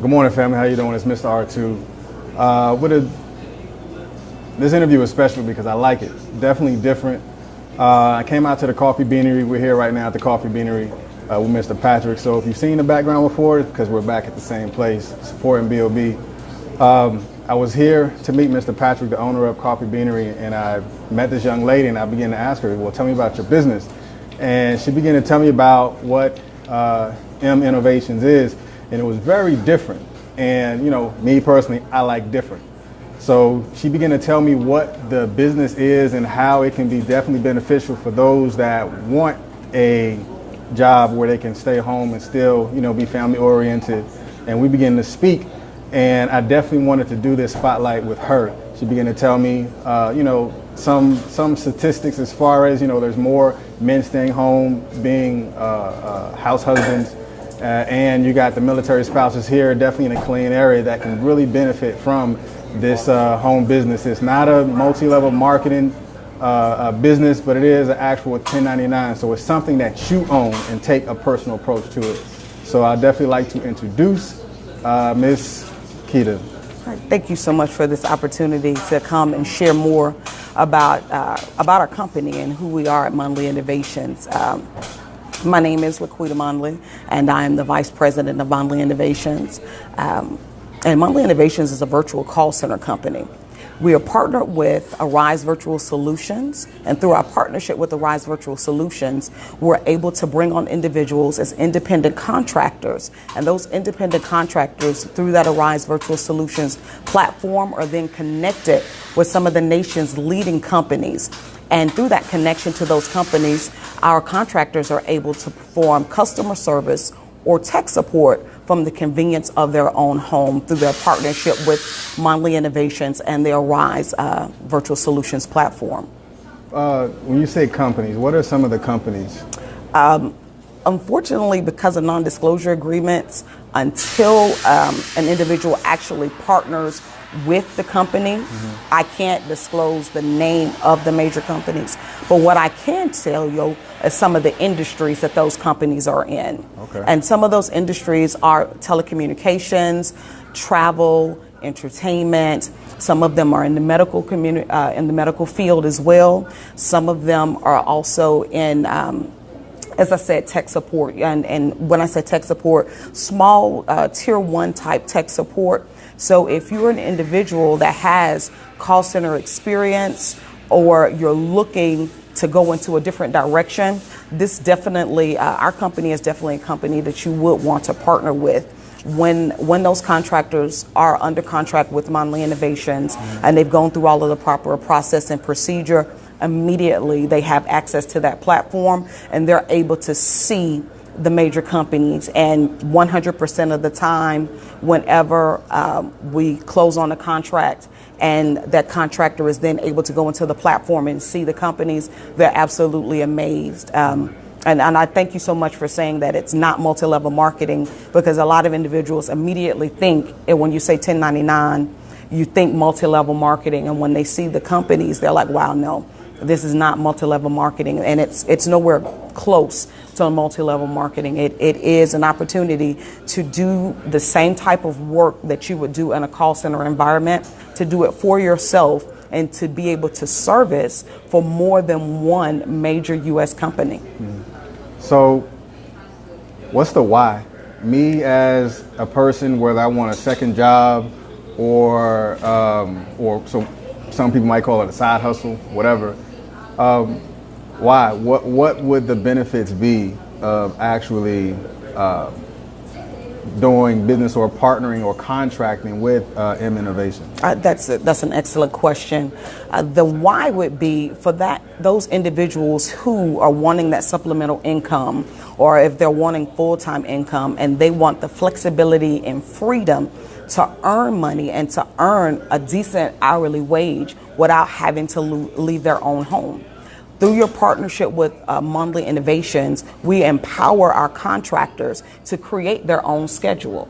Good morning, family. How you doing? It's Mr. R2. This interview is special because I like it. Definitely different. I came out to the Coffee Beanery. We're here right now at the Coffee Beanery with Mr. Patrick. So if you've seen the background before, it's because we're back at the same place, supporting BOB. I was here to meet Mr. Patrick, the owner of Coffee Beanery, and I met this young lady, and I began to ask her, well, tell me about your business. And she began to tell me about what M Innovations is, and it was very different. And, you know, me personally, I like different. So she began to tell me what the business is and how it can be definitely beneficial for those that want a job where they can stay home and still, you know, be family oriented. And we began to speak, and I definitely wanted to do this spotlight with her. She began to tell me, you know, some statistics as far as, you know, there's more men staying home being house husbands, and you got the military spouses here, definitely in a clean area that can really benefit from this home business. It's not a multi-level marketing business, but it is an actual 1099. So it's something that you own and take a personal approach to it. So I'd definitely like to introduce Ms. Keita. Thank you so much for this opportunity to come and share more about our company and who we are at Mondley Innovations. My name is LaQuita Mondley, and I am the Vice President of Mondley Innovations. And Mondley Innovations is a virtual call center company. We are partnered with Arise Virtual Solutions, and through our partnership with Arise Virtual Solutions, we're able to bring on individuals as independent contractors. And those independent contractors, through that Arise Virtual Solutions platform, are then connected with some of the nation's leading companies. And through that connection to those companies, our contractors are able to perform customer service or tech support from the convenience of their own home through their partnership with Mondley Innovations and the Arise Virtual Solutions platform. When you say companies, what are some of the companies? Unfortunately, because of non-disclosure agreements, until an individual actually partners with the company, I can't disclose the name of the major companies. But what I can tell you is some of the industries that those companies are in. Okay. And some of those industries are telecommunications, travel, entertainment. Some of them are in the medical community, in the medical field as well. Some of them are also in as I said, tech support. And when I say tech support, small tier 1 type tech support. So if you're an individual that has call center experience, or you're looking to go into a different direction, this definitely, our company is definitely a company that you would want to partner with. When those contractors are under contract with Mondley Innovations and they've gone through all of the proper process and procedure, immediately they have access to that platform and they're able to see the major companies. And 100% of the time, whenever we close on a contract and that contractor is then able to go into the platform and see the companies, they're absolutely amazed. And I thank you so much for saying that it's not multi-level marketing, because a lot of individuals immediately think, and when you say 1099, you think multi-level marketing, and when they see the companies, they're like, wow, no, this is not multi-level marketing, and it's nowhere close to multi-level marketing. It is an opportunity to do the same type of work that you would do in a call center environment, to do it for yourself, and to be able to service for more than one major U.S. company. So what's the why? Me as a person, whether I want a second job or so some people might call it a side hustle, whatever. Why? What would the benefits be of actually doing business or partnering or contracting with M Innovation? That's an excellent question. The why would be for those individuals who are wanting that supplemental income, or if they're wanting full-time income and they want the flexibility and freedom to earn money and to earn a decent hourly wage without having to leave their own home. Through your partnership with Mondley Innovations, we empower our contractors to create their own schedule.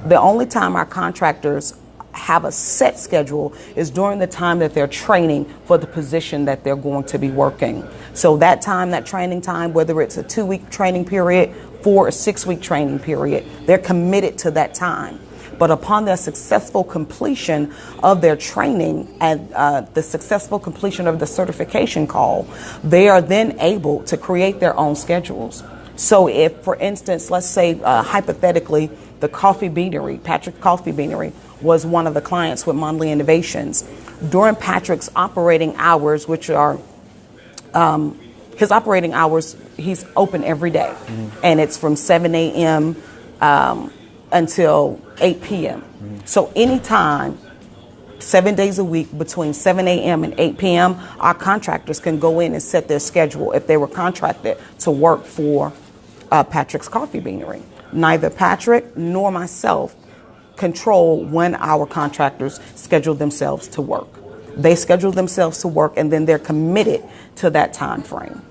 The only time our contractors have a set schedule is during the time that they're training for the position that they're going to be working. So that time, that training time, whether it's a 2-week training period, 4 or 6 week training period, they're committed to that time. But upon their successful completion of their training and the successful completion of the certification call, they are then able to create their own schedules. So if, for instance, let's say hypothetically, the Coffee Beanery, Patrick Coffee Beanery, was one of the clients with Mondly Innovations. During Patrick's operating hours, which are his operating hours, he's open every day, and it's from 7 a.m. Until 8 p.m. So anytime, 7 days a week, between 7 a.m. and 8 p.m., our contractors can go in and set their schedule if they were contracted to work for Patrick's Coffee Beanery. Neither Patrick nor myself control when our contractors schedule themselves to work. They schedule themselves to work, and then they're committed to that time frame.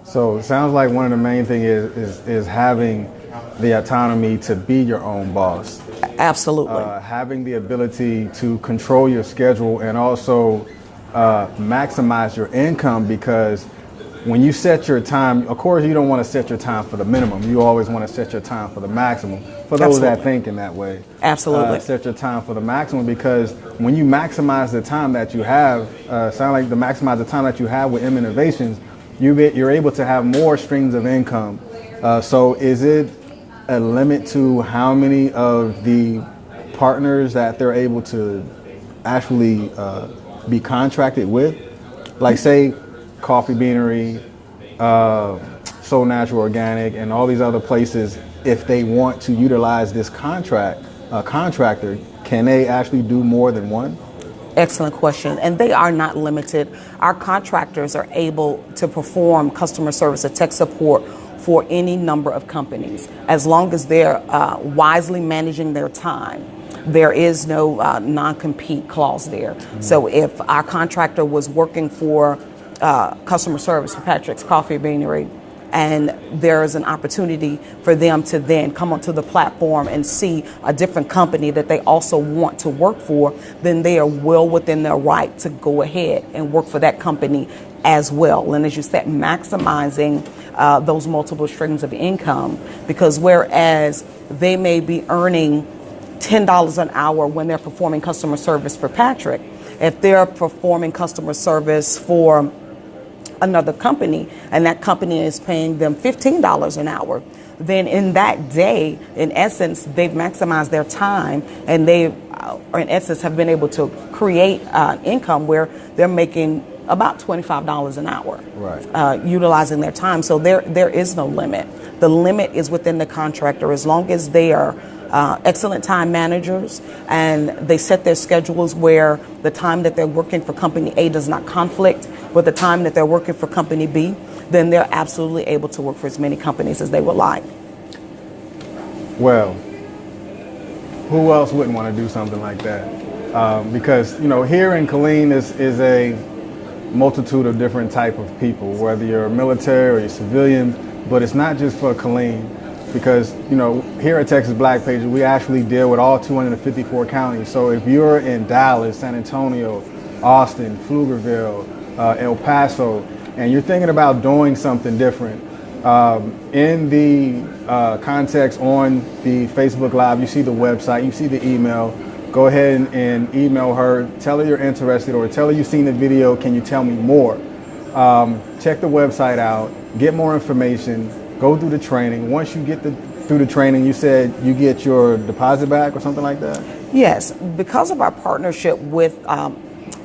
So it sounds like one of the main things is having the autonomy to be your own boss. Absolutely. Having the ability to control your schedule and also maximize your income, because when you set your time, of course, you don't want to set your time for the minimum. You always want to set your time for the maximum. For those that think in that way. Absolutely. Set your time for the maximum, because when you maximize the time that you have, maximize the time that you have with M Innovations, you're able to have more streams of income. So is it a limit to how many of the partners that they're able to actually be contracted with? Like, say, Coffee Beanery, So Natural Organic, and all these other places, if they want to utilize this contractor, can they actually do more than one? Excellent question. And they are not limited. Our contractors are able to perform customer service or tech support for any number of companies, as long as they're wisely managing their time. There is no non-compete clause there. So if our contractor was working for customer service for Patrick's Coffee Beanery, and there is an opportunity for them to then come onto the platform and see a different company that they also want to work for, then they are well within their right to go ahead and work for that company as well. And as you said, maximizing those multiple streams of income, because whereas they may be earning $10 an hour when they're performing customer service for Patrick, if they're performing customer service for another company and that company is paying them $15 an hour, then in that day, in essence, they've maximized their time, and they, in essence, have been able to create income where they're making about $25 an hour, right, utilizing their time. So there is no limit. The limit is within the contractor, as long as they are excellent time managers and they set their schedules where the time that they're working for company A does not conflict with the time that they're working for company B, then they're absolutely able to work for as many companies as they would like. Well, who else wouldn't want to do something like that? Because, here in Killeen is a multitude of different type of people, whether you're military or you're civilian, but it's not just for Killeen, because, here at Texas Black Pages, we actually deal with all 254 counties. So if you're in Dallas, San Antonio, Austin, Pflugerville, El Paso, and you're thinking about doing something different, in the context on the Facebook Live, you see the website, you see the email. Go ahead and email her, tell her you're interested, or tell her you've seen the video, can you tell me more? Check the website out, get more information, go through the training. Once you get through the training, you said you get your deposit back or something like that? Yes, because of our partnership with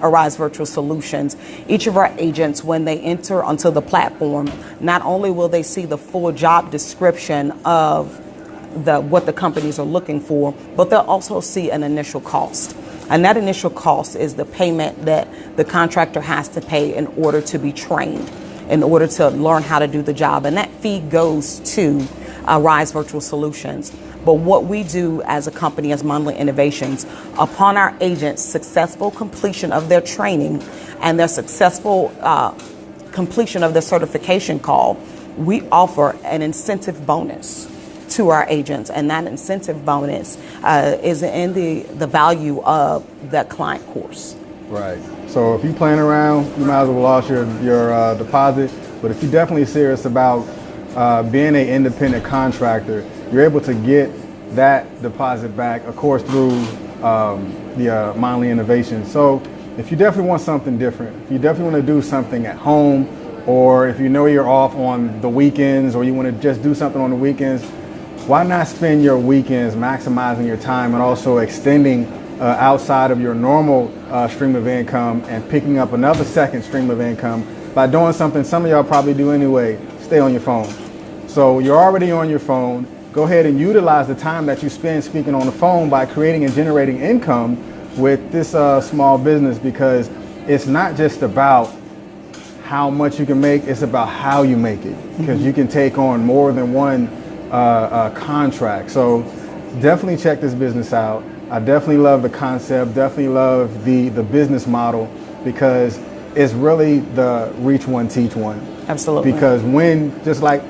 Arise Virtual Solutions, each of our agents, when they enter onto the platform, not only will they see the full job description of what the companies are looking for, but they'll also see an initial cost. And that initial cost is the payment that the contractor has to pay in order to be trained, in order to learn how to do the job. And that fee goes to Rise Virtual Solutions. But what we do as a company, as Mondly Innovations, upon our agents' successful completion of their training and their successful completion of their certification call, we offer an incentive bonus to our agents. And that incentive bonus is in the value of that client course. Right. So if you're playing around, you might as well lost your deposit. But if you're definitely serious about being an independent contractor, you're able to get that deposit back, of course, through the Mindly Innovation. So if you definitely want something different, if you definitely want to do something at home, or if you know you're off on the weekends, or you want to just do something on the weekends, why not spend your weekends maximizing your time and also extending outside of your normal stream of income and picking up another second stream of income by doing something some of y'all probably do anyway, stay on your phone. So you're already on your phone. Go ahead and utilize the time that you spend speaking on the phone by creating and generating income with this small business, because it's not just about how much you can make, it's about how you make it, because you can take on more than one contract. So definitely check this business out. I definitely love the concept, definitely love the business model, because it's really the reach one, teach one. Absolutely. Because when, just like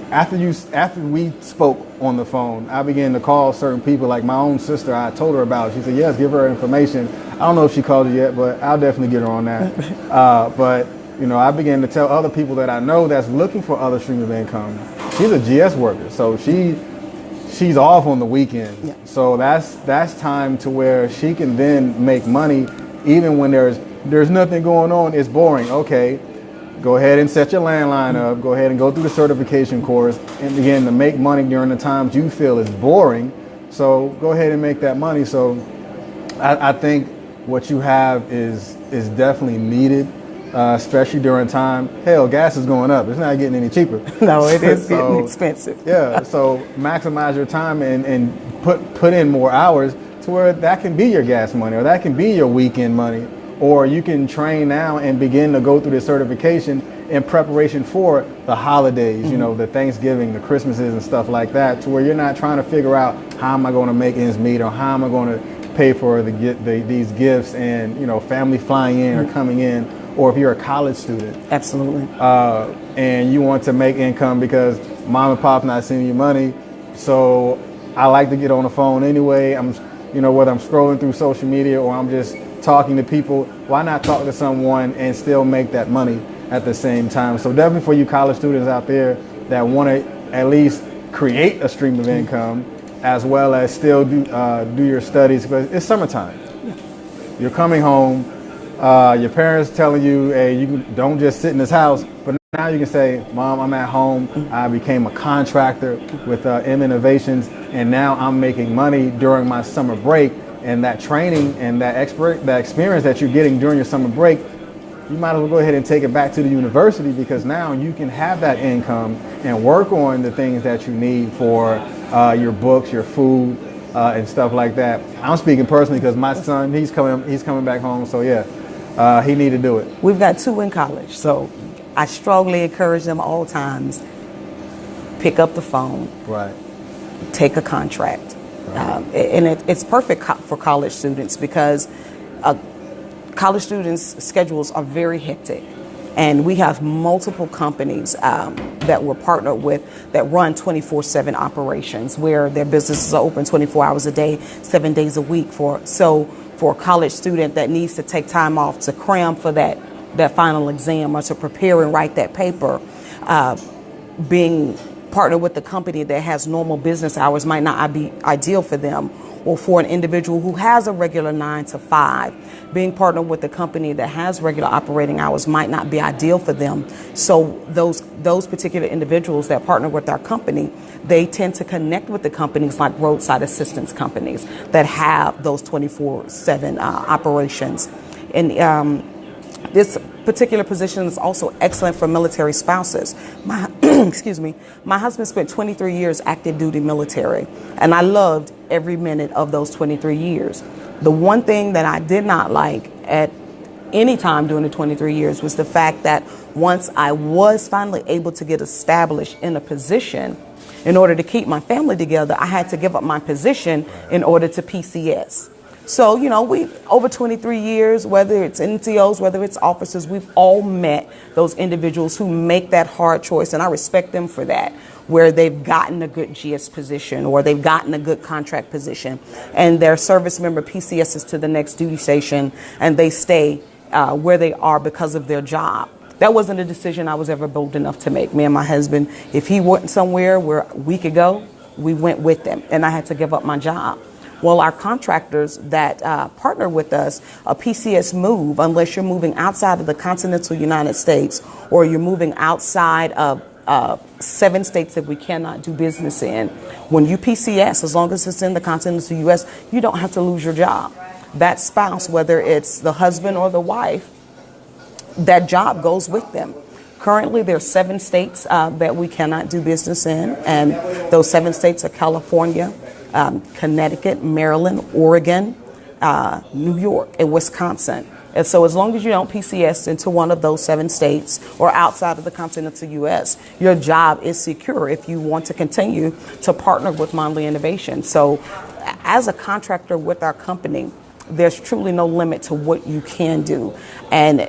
after we spoke on the phone, I began to call certain people, like my own sister. I told her about it. She said, yes, give her information. I don't know if she called you yet, but I'll definitely get her on that. But you know, I began to tell other people that I know that's looking for other stream of income. She's a GS worker, so she's off on the weekends. Yeah. So that's time to where she can then make money, even when there's nothing going on. It's boring. Okay, go ahead and set your landline up. Go ahead and go through the certification course and begin to make money during the times you feel is boring. So go ahead and make that money. So I think what you have is definitely needed. Especially during time. Hell, gas is going up. It's not getting any cheaper. No, it is getting expensive. Yeah, so maximize your time and put in more hours to where that can be your gas money, or that can be your weekend money, or you can train now and begin to go through the certification in preparation for the holidays, you know, the Thanksgiving, the Christmases and stuff like that, to where you're not trying to figure out how am I going to make ends meet, or how am I going to pay for these gifts and, you know, family flying in or coming in. Or if you're a college student. Absolutely. And you want to make income because mom and pop not sending you money. So I like to get on the phone anyway. Whether I'm scrolling through social media or I'm just talking to people, why not talk to someone and still make that money at the same time? So definitely for you college students out there that want to at least create a stream of income, as well as still do your studies, because it's summertime. You're coming home. Your parents telling you, hey, you don't just sit in this house, but now you can say, Mom, I'm at home. I became a contractor with M Innovations, and now I'm making money during my summer break. And that training and that experience that you're getting during your summer break, you might as well go ahead and take it back to the university, because now you can have that income and work on the things that you need for your books, your food, and stuff like that. I'm speaking personally because my son, he's coming back home, so yeah. He need to do it. We've got 2 in college, so I strongly encourage them all times, pick up the phone, Right. take a contract. Right. And it's perfect for college students, because college students' schedules are very hectic. And we have multiple companies that we're partnered with that run 24/7 operations, where their businesses are open 24 hours a day, 7 days a week. For a college student that needs to take time off to cram for that final exam or to prepare and write that paper, being partnered with a company that has normal business hours might not be ideal for them. Or for an individual who has a regular 9 to 5, being partnered with a company that has regular operating hours might not be ideal for them. So those particular individuals that partner with our company, they tend to connect with the companies like roadside assistance companies that have those 24/7 operations. And this particular position is also excellent for military spouses. My husband spent 23 years active duty military, and I loved every minute of those 23 years. The one thing that I did not like at any time during the 23 years was the fact that once I was finally able to get established in a position, in order to keep my family together, I had to give up my position in order to PCS. So, you know, we over 23 years, whether it's NCOs, whether it's officers, we've all met those individuals who make that hard choice, and I respect them for that, where they've gotten a good GS position or they've gotten a good contract position, and their service member PCSs to the next duty station, and they stay where they are because of their job. That wasn't a decision I was ever bold enough to make. Me and my husband, if he went somewhere where we could go, We went with them, and I had to give up my job. Well, our contractors that partner with us, a PCS move, unless you're moving outside of the continental United States or you're moving outside of 7 states that we cannot do business in, when you PCS, as long as it's in the continental U.S., you don't have to lose your job. That spouse, whether it's the husband or the wife, that job goes with them. Currently, there are 7 states that we cannot do business in, and those 7 states are California, Connecticut, Maryland, Oregon, New York, and Wisconsin. And so as long as you don't PCS into one of those 7 states or outside of the continental U.S., your job is secure if you want to continue to partner with Monley Innovation. So as a contractor with our company, there's truly no limit to what you can do. And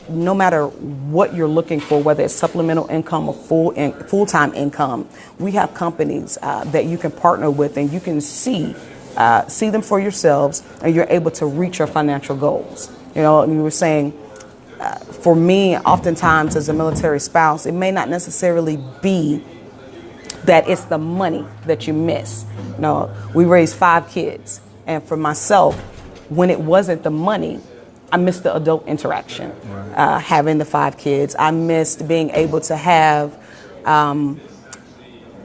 no matter what you're looking for, whether it's supplemental income or full-time income, we have companies that you can partner with, and you can see them for yourselves, and you're able to reach your financial goals. You know, and you were saying, for me, oftentimes as a military spouse, it may not necessarily be that it's the money that you miss. You know, we raised 5 kids, and for myself, when it wasn't the money, I missed the adult interaction, right. Having the 5 kids. I missed being able to have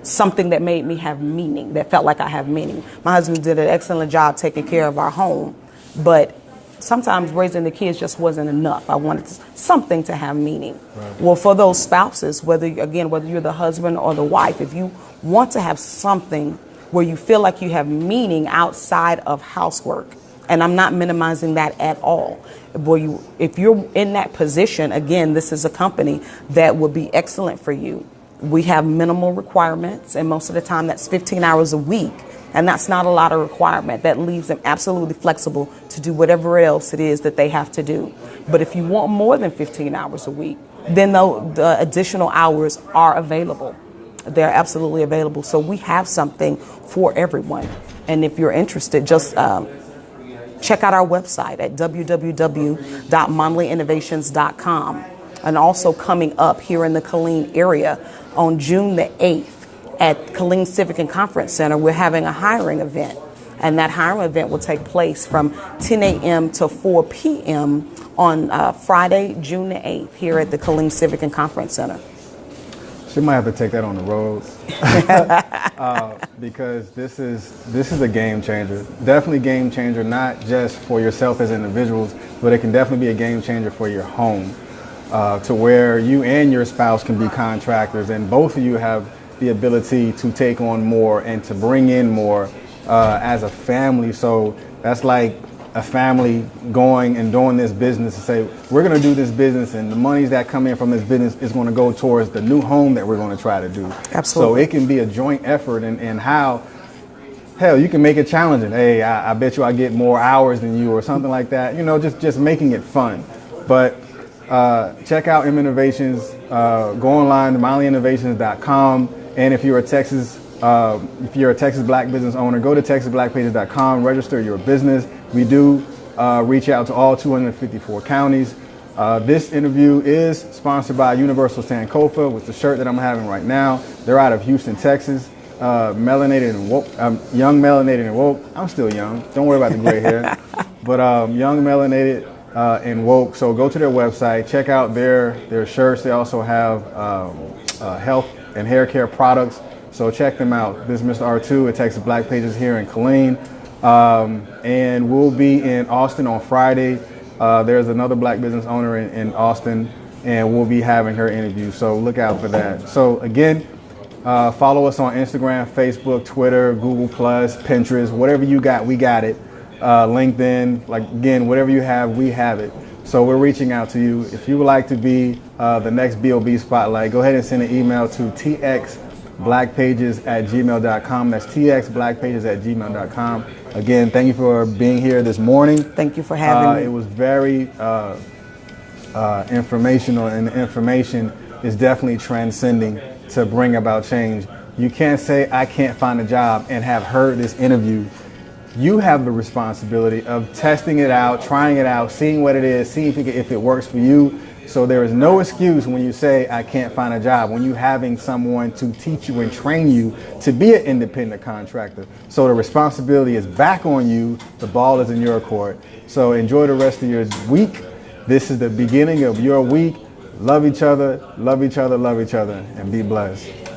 something that made me have meaning, that felt like I have meaning. My husband did an excellent job taking care of our home, but sometimes raising the kids just wasn't enough. I wanted something to have meaning. Right. Well, for those spouses, whether you're the husband or the wife, if you want to have something where you feel like you have meaning outside of housework, and I'm not minimizing that at all. If you're in that position, again, this is a company that would be excellent for you. We have minimal requirements, and most of the time that's 15 hours a week, and that's not a lot of requirement. That leaves them absolutely flexible to do whatever else it is that they have to do. But if you want more than 15 hours a week, then the additional hours are available. They're absolutely available. So we have something for everyone. And if you're interested, just check out our website at www.monleyinnovations.com. And also coming up here in the Killeen area on June the 8th at Killeen Civic and Conference Center, we're having a hiring event. And that hiring event will take place from 10 a.m. to 4 p.m. on Friday, June the 8th here at the Killeen Civic and Conference Center. She might have to take that on the road because this is a game changer. Definitely game changer, not just for yourself as individuals, but it can definitely be a game changer for your home, to where you and your spouse can be contractors, and both of you have the ability to take on more and to bring in more as a family. So that's like a family going and doing this business to say, we're going to do this business, and the monies that come in from this business is going to go towards the new home that we're going to try to do. Absolutely. So it can be a joint effort, and how, hell, you can make it challenging. Hey, I bet you I get more hours than you or something like that. You know, just making it fun. But check out M Innovations. Go online to MonleyInnovations.com. And if you're a Texas Black business owner, go to TexasBlackPages.com, register your business. We do reach out to all 254 counties. This interview is sponsored by Universal Sankofa with the shirt that I'm having right now. They're out of Houston, Texas. Melanated and woke. Young, melanated, and woke. I'm still young. Don't worry about the gray hair. But young, melanated, and woke. So go to their website, check out their shirts. They also have health and hair care products. So check them out. This is Mr. R2 at Texas Black Pages here in Killeen. And we'll be in Austin on Friday. There's another black business owner in Austin, and we'll be having her interview. So look out for that. So again, follow us on Instagram, Facebook, Twitter, Google+, Pinterest, whatever you got, we got it. LinkedIn, like again, whatever you have, we have it. So we're reaching out to you. If you would like to be the next BOB Spotlight, go ahead and send an email to txblackpages@gmail.com. That's txblackpages@gmail.com. Again, thank you for being here this morning. Thank you for having me. It was very informational, and the information is definitely transcending to bring about change. You can't say, I can't find a job, and have heard this interview. You have the responsibility of testing it out, trying it out, seeing what it is, seeing if it works for you. So there is no excuse when you say, I can't find a job, when you're having someone to teach you and train you to be an independent contractor. So the responsibility is back on you. The ball is in your court. So enjoy the rest of your week. This is the beginning of your week. Love each other, love each other, love each other, and be blessed.